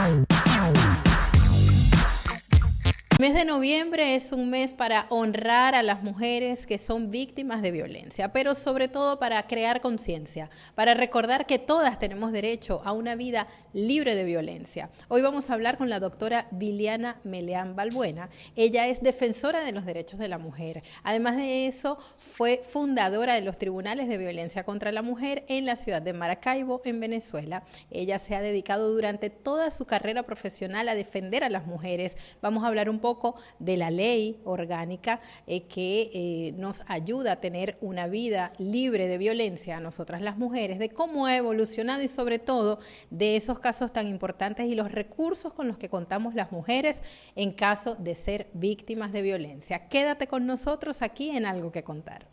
El mes de noviembre es un mes para honrar a las mujeres que son víctimas de violencia, pero sobre todo para crear conciencia, para recordar que todas tenemos derecho a una vida libre de violencia. Hoy vamos a hablar con la doctora Viliana Meleán Balbuena. Ella es defensora de los derechos de la mujer. Además de eso, fue fundadora de los Tribunales de Violencia contra la Mujer en la ciudad de Maracaibo, en Venezuela. Ella se ha dedicado durante toda su carrera profesional a defender a las mujeres. Vamos a hablar un poco de la ley orgánica que nos ayuda a tener una vida libre de violencia a nosotras las mujeres, de cómo ha evolucionado y sobre todo de esos casos tan importantes y los recursos con los que contamos las mujeres en caso de ser víctimas de violencia. Quédate con nosotros aquí en Algo que Contar.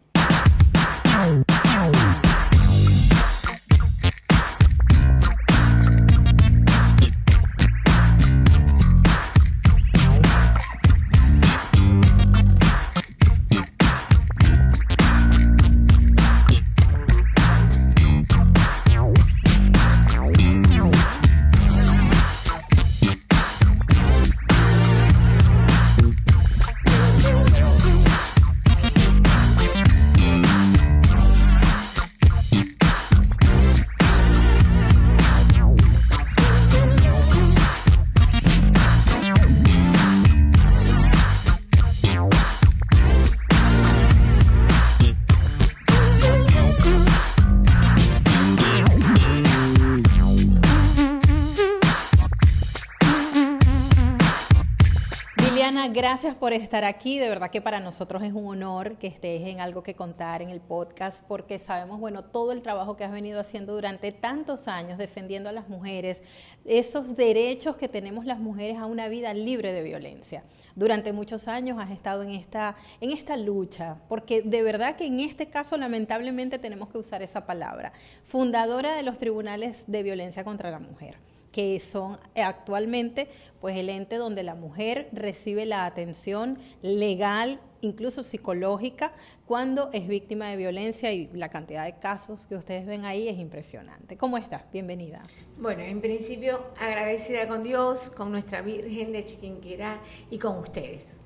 Gracias por estar aquí, de verdad que para nosotros es un honor que estés en Algo que Contar, en el podcast, porque sabemos, bueno, todo el trabajo que has venido haciendo durante tantos años defendiendo a las mujeres, esos derechos que tenemos las mujeres a una vida libre de violencia. Durante muchos años has estado en esta lucha, porque de verdad que en este caso lamentablemente tenemos que usar esa palabra, fundadora de los Tribunales de Violencia contra la Mujer, que son actualmente pues el ente donde la mujer recibe la atención legal, incluso psicológica, cuando es víctima de violencia, y la cantidad de casos que ustedes ven ahí es impresionante. ¿Cómo estás? Bienvenida. Bueno, en principio agradecida con Dios, con nuestra Virgen de Chiquinquirá y con ustedes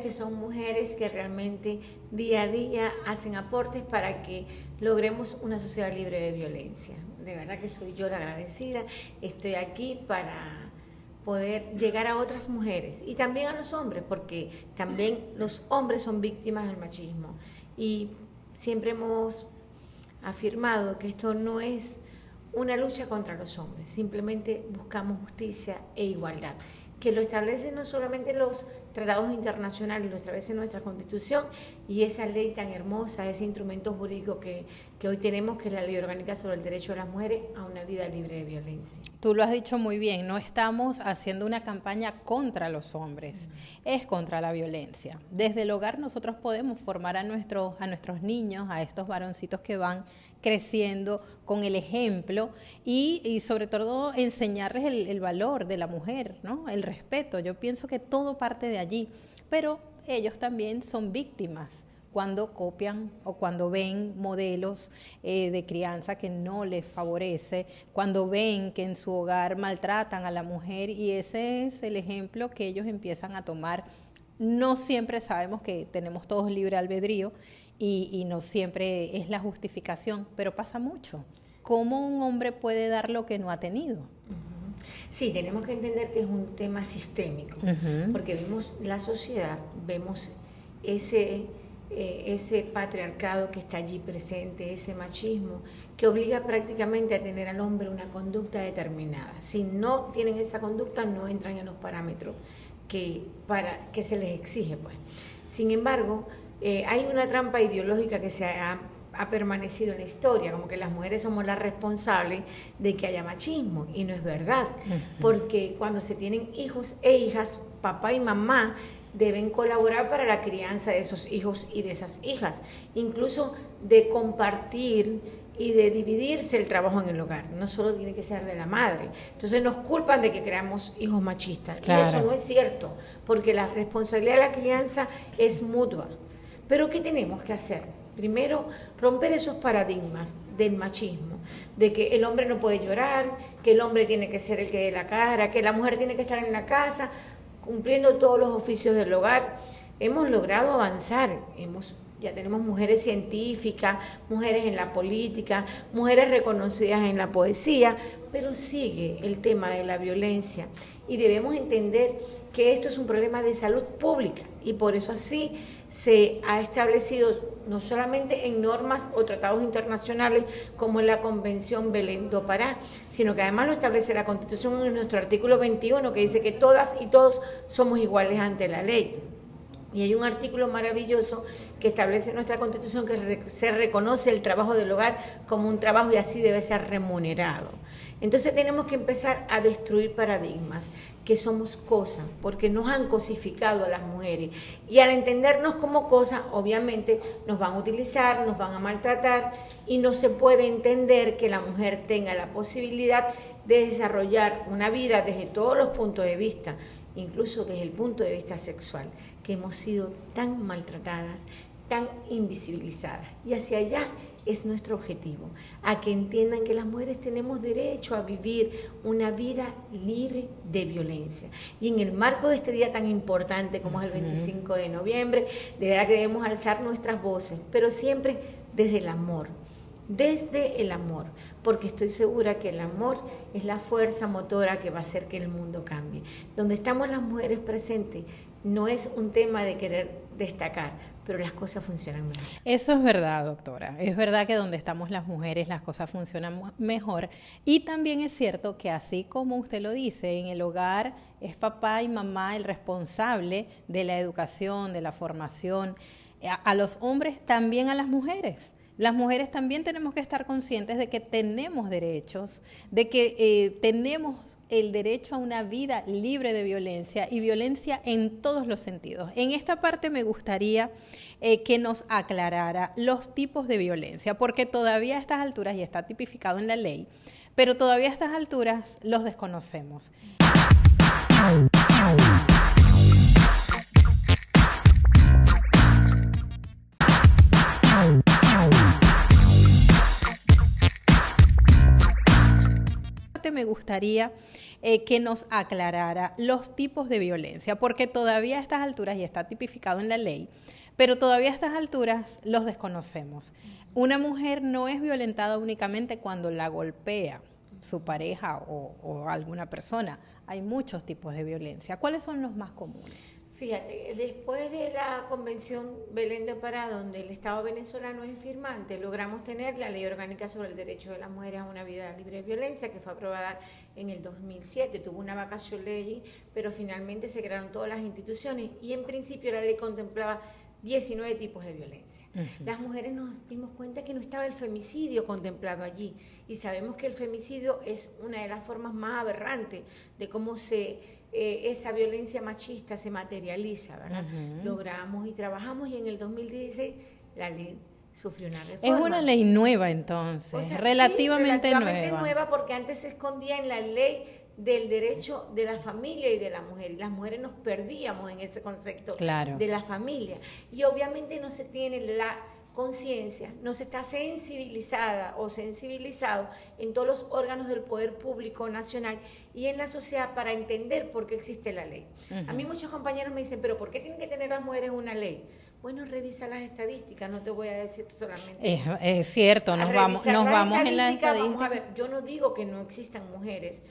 que son mujeres que realmente día a día hacen aportes para que logremos una sociedad libre de violencia. De verdad que soy yo la agradecida, estoy aquí para poder llegar a otras mujeres y también a los hombres, porque también los hombres son víctimas del machismo y siempre hemos afirmado que esto no es una lucha contra los hombres, simplemente buscamos justicia e igualdad, que lo establecen no solamente los tratados internacionales, lo establece nuestra Constitución y esa ley tan hermosa, ese instrumento jurídico que hoy tenemos, que es la Ley Orgánica sobre el Derecho de las Mujeres a una vida libre de violencia. Tú lo has dicho muy bien, no estamos haciendo una campaña contra los hombres, es contra la violencia. Desde el hogar nosotros podemos formar a nuestros niños, a estos varoncitos que van creciendo con el ejemplo y sobre todo enseñarles el valor de la mujer, ¿no? El respeto. Yo pienso que todo parte de allí, pero ellos también son víctimas cuando copian o cuando ven modelos de crianza que no les favorece, cuando ven que en su hogar maltratan a la mujer, y ese es el ejemplo que ellos empiezan a tomar. No siempre sabemos que tenemos todos libre albedrío y no siempre es la justificación, pero pasa mucho. ¿Cómo un hombre puede dar lo que no ha tenido? Sí, tenemos que entender que es un tema sistémico, porque vemos la sociedad, vemos ese patriarcado que está allí presente, ese machismo que obliga prácticamente a tener al hombre una conducta determinada. Si no tienen esa conducta, no entran en los parámetros que se les exige, pues. Sin embargo, hay una trampa ideológica que se ha permanecido en la historia, como que las mujeres somos las responsables de que haya machismo, y no es verdad, porque cuando se tienen hijos e hijas, papá y mamá deben colaborar para la crianza de esos hijos y de esas hijas, incluso de compartir y de dividirse el trabajo en el hogar, no solo tiene que ser de la madre. Entonces nos culpan de que creamos hijos machistas, claro. Y eso no es cierto, porque la responsabilidad de la crianza es mutua. Pero ¿qué tenemos que hacer? Primero, romper esos paradigmas del machismo, de que el hombre no puede llorar, que el hombre tiene que ser el que dé la cara, que la mujer tiene que estar en la casa cumpliendo todos los oficios del hogar. Hemos logrado avanzar, ya tenemos mujeres científicas, mujeres en la política, mujeres reconocidas en la poesía, pero sigue el tema de la violencia y debemos entender que esto es un problema de salud pública y por eso así se ha establecido no solamente en normas o tratados internacionales como en la Convención Belén do Pará, sino que además lo establece la Constitución en nuestro artículo 21 que dice que todas y todos somos iguales ante la ley. Y hay un artículo maravilloso que establece en nuestra Constitución que se reconoce el trabajo del hogar como un trabajo y así debe ser remunerado. Entonces tenemos que empezar a destruir paradigmas, que somos cosas, porque nos han cosificado a las mujeres. Y al entendernos como cosas, obviamente nos van a utilizar, nos van a maltratar y no se puede entender que la mujer tenga la posibilidad de desarrollar una vida desde todos los puntos de vista, incluso desde el punto de vista sexual, que hemos sido tan maltratadas, tan invisibilizadas. Y hacia allá es nuestro objetivo, a que entiendan que las mujeres tenemos derecho a vivir una vida libre de violencia. Y en el marco de este día tan importante como es el 25 de noviembre, de verdad que debemos alzar nuestras voces, pero siempre desde el amor. Desde el amor, porque estoy segura que el amor es la fuerza motora que va a hacer que el mundo cambie. Donde estamos las mujeres presentes no es un tema de querer destacar, pero las cosas funcionan mejor. Eso es verdad, doctora. Es verdad que donde estamos las mujeres las cosas funcionan mejor. Y también es cierto que así como usted lo dice, en el hogar es papá y mamá el responsable de la educación, de la formación. A los hombres, también a las mujeres. Las mujeres también tenemos que estar conscientes de que tenemos derechos, de que tenemos el derecho a una vida libre de violencia y violencia en todos los sentidos. En esta parte me gustaría que nos aclarara los tipos de violencia, porque todavía a estas alturas, y está tipificado en la ley, pero todavía a estas alturas los desconocemos. Me gustaría que nos aclarara los tipos de violencia, porque todavía a estas alturas, y está tipificado en la ley, pero todavía a estas alturas los desconocemos. Una mujer no es violentada únicamente cuando la golpea su pareja o alguna persona. Hay muchos tipos de violencia. ¿Cuáles son los más comunes? Fíjate, después de la Convención Belén do Pará, donde el Estado venezolano es firmante, logramos tener la Ley Orgánica sobre el Derecho de las Mujeres a una Vida Libre de Violencia, que fue aprobada en el 2007, tuvo una vacatio legis, pero finalmente se crearon todas las instituciones y en principio la ley contemplaba 19 tipos de violencia. Las mujeres nos dimos cuenta que no estaba el femicidio contemplado allí y sabemos que el femicidio es una de las formas más aberrantes de cómo esa violencia machista se materializa, ¿verdad? Logramos y trabajamos y en el 2016 la ley sufrió una reforma. Es una ley nueva entonces, o sea, relativamente nueva porque antes se escondía en la ley del derecho de la familia y de la mujer, y las mujeres nos perdíamos en ese concepto de la familia, y obviamente no se tiene la conciencia, no se está sensibilizada o sensibilizado en todos los órganos del poder público nacional y en la sociedad para entender por qué existe la ley. A mí muchos compañeros me dicen, pero ¿por qué tienen que tener las mujeres una ley? Bueno, revisa las estadísticas, no te voy a decir solamente. Es cierto, nos vamos en las estadísticas. Vamos a ver, yo no digo que no existan mujeres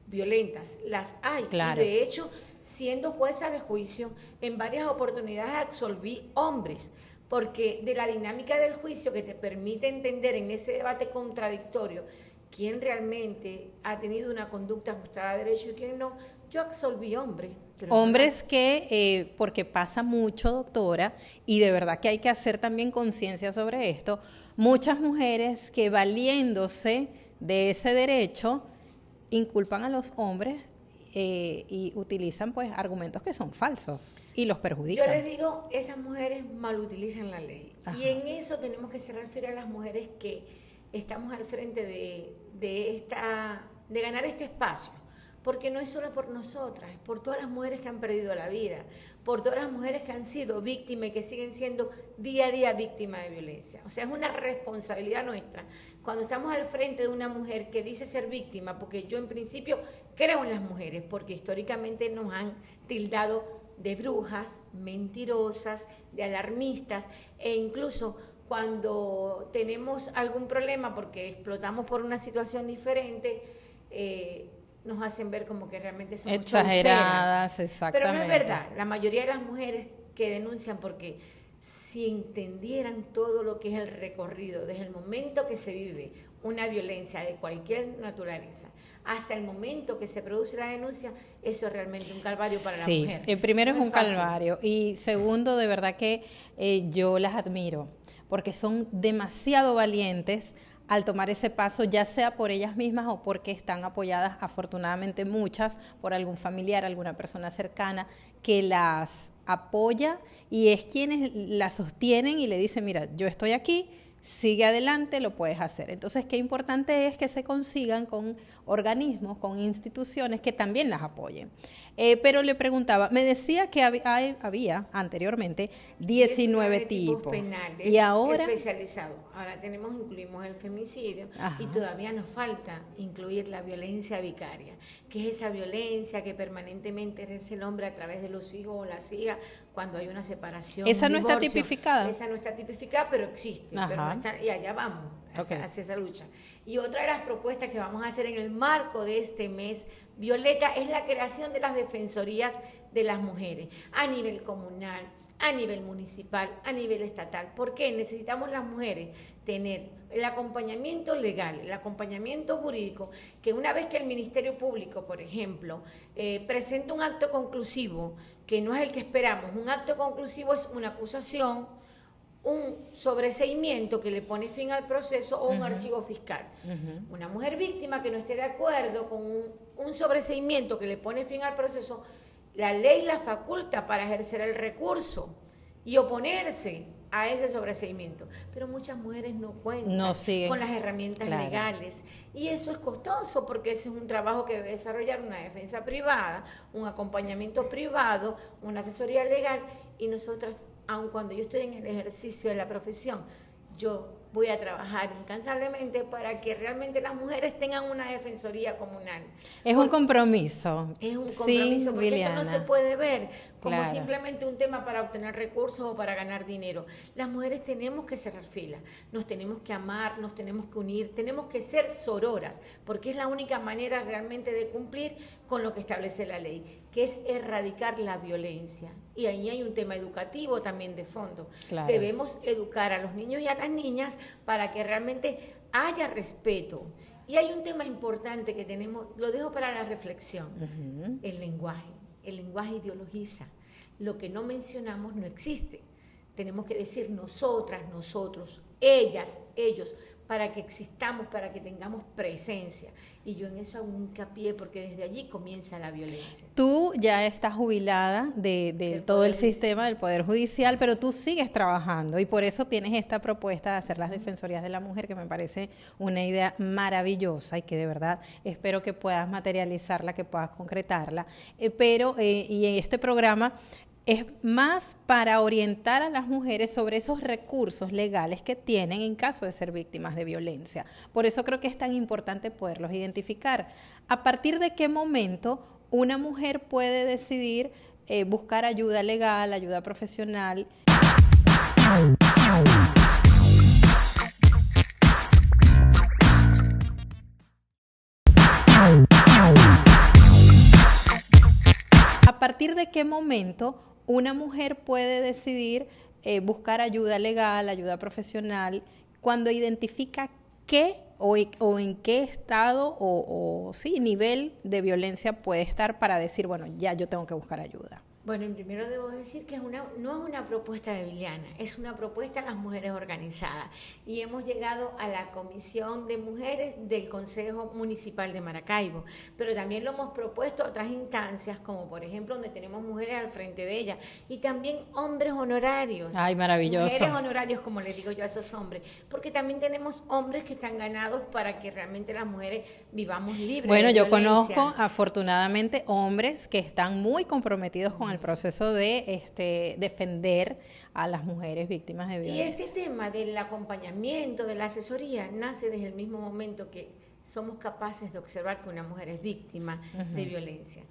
violentas, las hay. Claro. Y de hecho, siendo jueza de juicio, en varias oportunidades absolví hombres, porque de la dinámica del juicio que te permite entender en ese debate contradictorio quién realmente ha tenido una conducta ajustada a derecho y quién no, yo absolví hombres. Hombres que, porque pasa mucho, doctora, y de verdad que hay que hacer también conciencia sobre esto, muchas mujeres que valiéndose de ese derecho inculpan a los hombres y utilizan pues argumentos que son falsos y los perjudican. Yo les digo, esas mujeres malutilizan la ley. Ajá. Y en eso tenemos que se refiere a las mujeres que estamos al frente de ganar este espacio, porque no es solo por nosotras, es por todas las mujeres que han perdido la vida, por todas las mujeres que han sido víctimas y que siguen siendo día a día víctimas de violencia. O sea, es una responsabilidad nuestra. Cuando estamos al frente de una mujer que dice ser víctima, porque yo en principio creo en las mujeres, porque históricamente nos han tildado de brujas, mentirosas, de alarmistas, e incluso cuando tenemos algún problema porque explotamos por una situación diferente, nos hacen ver como que realmente somos exageradas, exactamente. Pero no es verdad. La mayoría de las mujeres que denuncian, porque si entendieran todo lo que es el recorrido, desde el momento que se vive una violencia de cualquier naturaleza hasta el momento que se produce la denuncia, eso es realmente un calvario para la mujer. Sí, el primero no es un calvario y segundo, de verdad que yo las admiro porque son demasiado valientes al tomar ese paso, ya sea por ellas mismas o porque están apoyadas, afortunadamente muchas, por algún familiar, alguna persona cercana que las apoya y es quienes la sostienen y le dicen, mira, yo estoy aquí, sigue adelante, lo puedes hacer. Entonces, qué importante es que se consigan con organismos, con instituciones que también las apoyen. Pero le preguntaba, me decía que había anteriormente 19 tipos penales y ahora especializados. Ahora incluimos el femicidio. Ajá. Y todavía nos falta incluir la violencia vicaria, que es esa violencia que permanentemente ejerce el hombre a través de los hijos o las hijas cuando hay una separación. Esa no está tipificada. Esa no está tipificada, pero existe. Pero no está, y allá vamos hacia esa lucha. Y otra de las propuestas que vamos a hacer en el marco de este mes, Violeta, es la creación de las defensorías de las mujeres a nivel comunal, a nivel municipal, a nivel estatal. ¿Por qué? Necesitamos las mujeres tener el acompañamiento legal, el acompañamiento jurídico, que una vez que el Ministerio Público, por ejemplo, presenta un acto conclusivo, que no es el que esperamos, un acto conclusivo es una acusación, un sobreseimiento que le pone fin al proceso o un archivo fiscal. Una mujer víctima que no esté de acuerdo con un sobreseimiento que le pone fin al proceso, la ley la faculta para ejercer el recurso y oponerse a ese sobreseimiento. Pero muchas mujeres no cuentan con las herramientas legales. Y eso es costoso porque ese es un trabajo que debe desarrollar una defensa privada, un acompañamiento privado, una asesoría legal. Y nosotras, aun cuando yo estoy en el ejercicio de la profesión, yo voy a trabajar incansablemente para que realmente las mujeres tengan una defensoría comunal. Es un compromiso. Es un compromiso, porque Liliana, esto no se puede ver como simplemente un tema para obtener recursos o para ganar dinero. Las mujeres tenemos que cerrar filas, nos tenemos que amar, nos tenemos que unir, tenemos que ser sororas, porque es la única manera realmente de cumplir con lo que establece la ley, que es erradicar la violencia. Y ahí hay un tema educativo también de fondo. Debemos educar a los niños y a las niñas para que realmente haya respeto. Y hay un tema importante que tenemos, lo dejo para la reflexión, el lenguaje. El lenguaje ideologiza. Lo que no mencionamos no existe. Tenemos que decir nosotras, nosotros, ellas, ellos, para que existamos, para que tengamos presencia. Y yo en eso hago un hincapié porque desde allí comienza la violencia. Tú ya estás jubilada de todo el sistema del Poder Judicial, pero tú sigues trabajando y por eso tienes esta propuesta de hacer las Defensorías de la Mujer, que me parece una idea maravillosa y que de verdad espero que puedas materializarla, que puedas concretarla. Y en este programa es más para orientar a las mujeres sobre esos recursos legales que tienen en caso de ser víctimas de violencia. Por eso creo que es tan importante poderlos identificar. ¿A partir de qué momento una mujer puede decidir buscar ayuda legal, ayuda profesional? ¿A partir de qué momento una mujer puede decidir buscar ayuda legal, ayuda profesional, cuando identifica qué o en qué estado o nivel de violencia puede estar para decir, bueno, ya yo tengo que buscar ayuda? Bueno, primero debo decir que no es una propuesta de Viviana, es una propuesta de las mujeres organizadas. Y hemos llegado a la Comisión de Mujeres del Consejo Municipal de Maracaibo. Pero también lo hemos propuesto a otras instancias, como por ejemplo donde tenemos mujeres al frente de ellas. Y también hombres honorarios. Ay, maravilloso. Mujeres honorarios, como les digo yo a esos hombres. Porque también tenemos hombres que están ganados para que realmente las mujeres vivamos libres. Bueno, yo conozco afortunadamente hombres que están muy comprometidos con el proceso de defender a las mujeres víctimas de violencia. Y este tema del acompañamiento, de la asesoría, nace desde el mismo momento que somos capaces de observar que una mujer es víctima de violencia.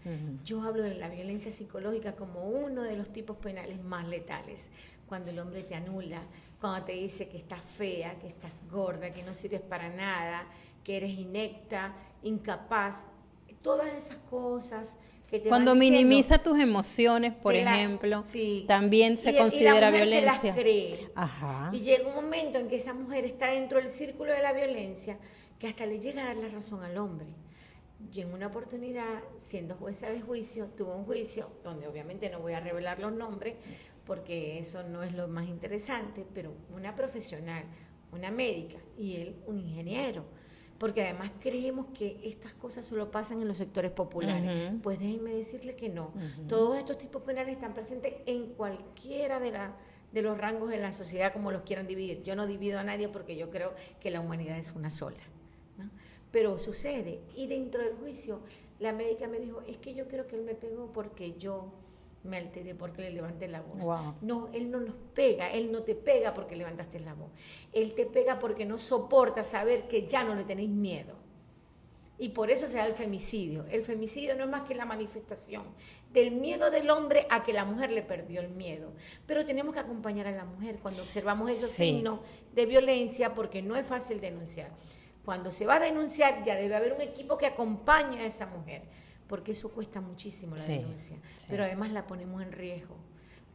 Yo hablo de la violencia psicológica como uno de los tipos penales más letales. Cuando el hombre te anula, cuando te dice que estás fea, que estás gorda, que no sirves para nada, que eres inepta, incapaz, todas esas cosas que te cuando van diciendo, minimiza tus emociones, por ejemplo, sí, también se considera violencia. Y la mujer se las cree. Ajá. Y llega un momento en que esa mujer está dentro del círculo de la violencia que hasta le llega a dar la razón al hombre. Yo en una oportunidad, siendo jueza de juicio, tuve un juicio donde obviamente no voy a revelar los nombres porque eso no es lo más interesante, pero una profesional, una médica y él un ingeniero. Porque además creemos que estas cosas solo pasan en los sectores populares. Pues déjenme decirle que no. Todos estos tipos penales están presentes en cualquiera de los rangos de la sociedad, como los quieran dividir. Yo no divido a nadie porque yo creo que la humanidad es una sola, ¿no? Pero sucede. Y dentro del juicio, la médica me dijo, es que yo creo que él me pegó porque yo me alteré, porque le levanté la voz. Wow. No, él no nos pega, él no te pega porque levantaste la voz. Él te pega porque no soporta saber que ya no le tenéis miedo. Y por eso se da el femicidio. El femicidio no es más que la manifestación del miedo del hombre a que la mujer le perdió el miedo. Pero tenemos que acompañar a la mujer cuando observamos esos signos de violencia, porque no es fácil denunciar. Cuando se va a denunciar, ya debe haber un equipo que acompañe a esa mujer, porque eso cuesta muchísimo la denuncia, pero además la ponemos en riesgo,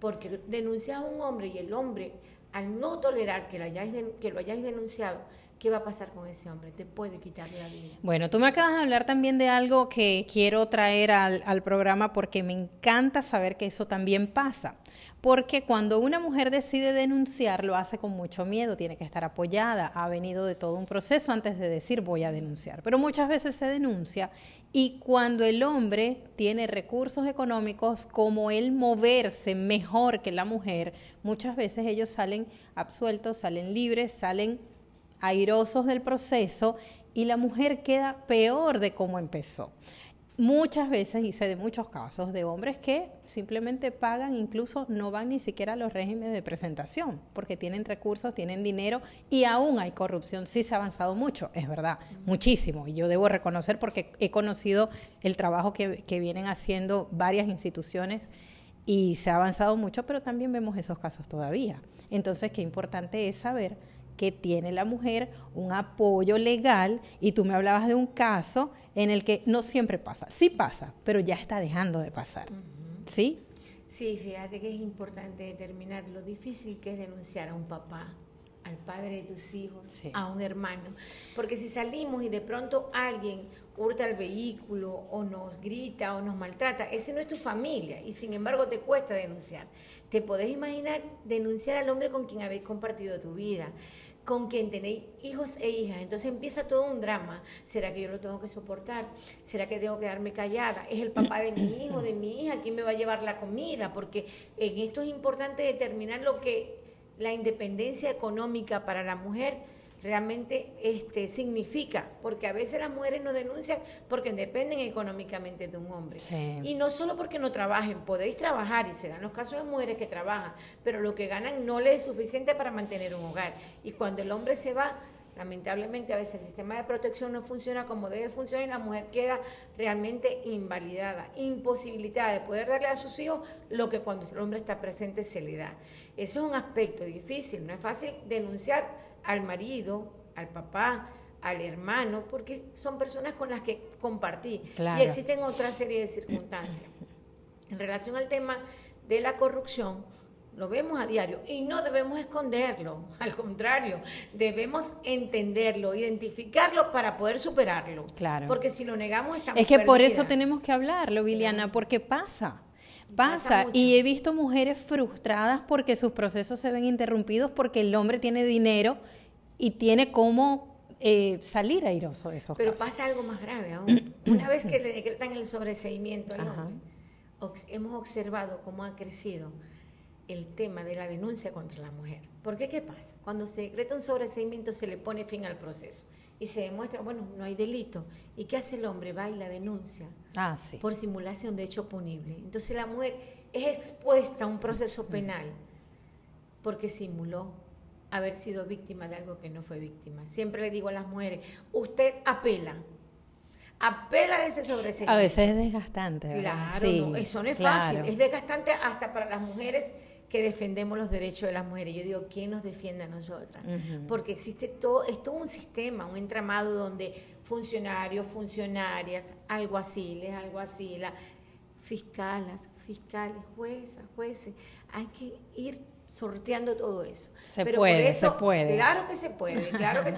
porque denuncias a un hombre y el hombre, al no tolerar que lo hayáis denunciado, ¿qué va a pasar con ese hombre? Te puede quitar la vida. Bueno, tú me acabas de hablar también de algo que quiero traer al programa porque me encanta saber que eso también pasa. Porque cuando una mujer decide denunciar, lo hace con mucho miedo, tiene que estar apoyada, ha venido de todo un proceso antes de decir voy a denunciar. Pero muchas veces se denuncia y cuando el hombre tiene recursos económicos como el moverse mejor que la mujer, muchas veces ellos salen absueltos, salen libres, salen airosos del proceso y la mujer queda peor de cómo empezó. Muchas veces, y sé de muchos casos, de hombres que simplemente pagan, incluso no van ni siquiera a los regímenes de presentación, porque tienen recursos, tienen dinero y aún hay corrupción. Sí se ha avanzado mucho, es verdad, muchísimo. Y yo debo reconocer porque he conocido el trabajo que vienen haciendo varias instituciones y se ha avanzado mucho, pero también vemos esos casos todavía. Entonces, qué importante es saber que tiene la mujer un apoyo legal, y tú me hablabas de un caso en el que no siempre pasa, sí pasa, pero ya está dejando de pasar, ¿sí? Sí, fíjate que es importante determinar lo difícil que es denunciar a un papá, al padre de tus hijos, a un hermano, porque si salimos y de pronto alguien hurta el vehículo o nos grita o nos maltrata, ese no es tu familia y sin embargo te cuesta denunciar. Te podés imaginar denunciar al hombre con quien habéis compartido tu vida, con quien tenéis hijos e hijas. Entonces empieza todo un drama. ¿Será que yo lo tengo que soportar? ¿Será que tengo que quedarme callada? ¿Es el papá de mi hijo, de mi hija? ¿Quién me va a llevar la comida? Porque en esto es importante determinar lo que la independencia económica para la mujer realmente significa, porque a veces las mujeres no denuncian porque dependen económicamente de un hombre. Sí. Y no solo porque no trabajen, podéis trabajar y se dan los casos de mujeres que trabajan, pero lo que ganan no les es suficiente para mantener un hogar. Y cuando el hombre se va, lamentablemente a veces el sistema de protección no funciona como debe funcionar y la mujer queda realmente invalidada, imposibilitada de poder darle a sus hijos lo que cuando el hombre está presente se le da. Ese es un aspecto difícil, no es fácil denunciar al marido, al papá, al hermano, porque son personas con las que compartí. Claro. Y existen otra serie de circunstancias. En relación al tema de la corrupción, lo vemos a diario y no debemos esconderlo, al contrario, debemos entenderlo, identificarlo para poder superarlo. Claro. Porque si lo negamos estamos Es que perdidas. por eso tenemos que hablarlo, Viliana, porque pasa. Pasa, y he visto mujeres frustradas porque sus procesos se ven interrumpidos porque el hombre tiene dinero y tiene cómo salir airoso de esos Pero casos. pasa algo más grave aún. Una vez que le decretan el sobreseimiento al hombre, hemos observado cómo ha crecido el tema de la denuncia contra la mujer. Porque ¿qué pasa? Cuando se decreta un sobreseimiento se le pone fin al proceso y se demuestra, bueno, no hay delito. ¿Y qué hace el hombre? Va y la denuncia por simulación de hecho punible. Entonces la mujer es expuesta a un proceso penal porque simuló haber sido víctima de algo que no fue víctima. Siempre le digo a las mujeres, usted apela de ese sobreseimiento. A veces es desgastante, ¿verdad? Claro, no, eso no es fácil. Es desgastante hasta para las mujeres que defendemos los derechos de las mujeres. Yo digo, ¿quién nos defiende a nosotras? Porque existe todo un sistema, un entramado donde funcionarios, funcionarias, alguaciles, fiscales, jueces, hay que ir sorteando todo eso. Se puede. Claro que se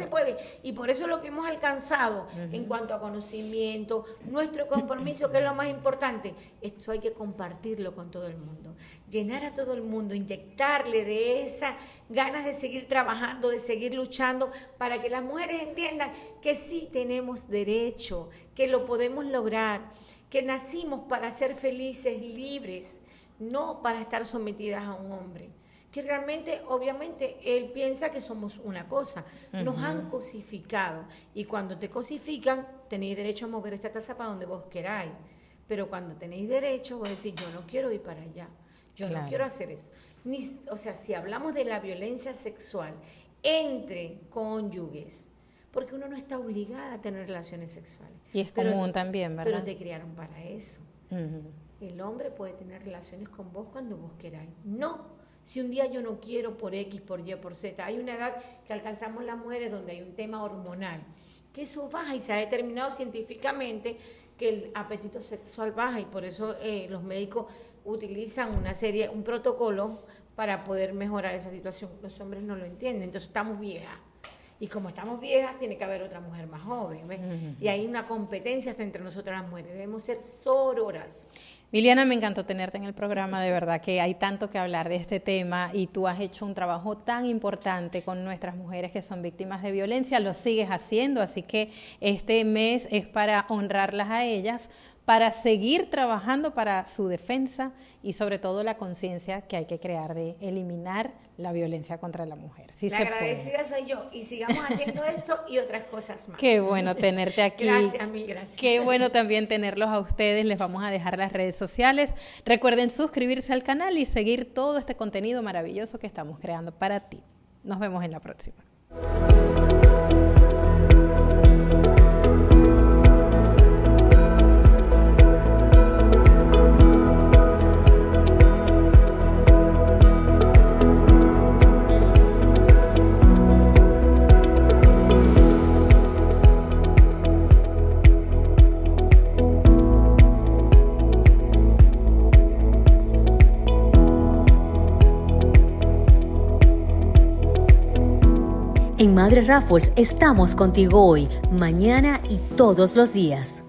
puede. Y por eso lo que hemos alcanzado en cuanto a conocimiento, nuestro compromiso, que es lo más importante, esto hay que compartirlo con todo el mundo. Llenar a todo el mundo, inyectarle de esas ganas de seguir trabajando, de seguir luchando, para que las mujeres entiendan que sí tenemos derecho, que lo podemos lograr, que nacimos para ser felices, libres, no para estar sometidas a un hombre. Que realmente, obviamente, él piensa que somos una cosa. Nos han cosificado. Y cuando te cosifican, tenéis derecho a mover esta taza para donde vos queráis. Pero cuando tenéis derecho, vos decís, yo no quiero ir para allá. Yo no quiero hacer eso. O sea, si hablamos de la violencia sexual entre cónyuges, porque uno no está obligada a tener relaciones sexuales. Y es común también, ¿verdad? Pero te criaron para eso. El hombre puede tener relaciones con vos cuando vos queráis. No. Si un día yo no quiero por X, por Y, por Z, hay una edad que alcanzamos las mujeres donde hay un tema hormonal, que eso baja y se ha determinado científicamente que el apetito sexual baja y por eso los médicos utilizan un protocolo para poder mejorar esa situación. Los hombres no lo entienden, entonces estamos viejas. Y como estamos viejas, tiene que haber otra mujer más joven, ¿ves? Y hay una competencia entre nosotras las mujeres, debemos ser sororas. Liliana, me encantó tenerte en el programa, de verdad que hay tanto que hablar de este tema y tú has hecho un trabajo tan importante con nuestras mujeres que son víctimas de violencia, lo sigues haciendo, así que este mes es para honrarlas a ellas, para seguir trabajando para su defensa y sobre todo la conciencia que hay que crear de eliminar la violencia contra la mujer. Sí, la agradecida soy yo y sigamos haciendo esto y otras cosas más. Qué bueno tenerte aquí. Gracias, mil gracias. Qué bueno también tenerlos a ustedes. Les vamos a dejar las redes sociales. Recuerden suscribirse al canal y seguir todo este contenido maravilloso que estamos creando para ti. Nos vemos en la próxima. En Madre Raffles estamos contigo hoy, mañana y todos los días.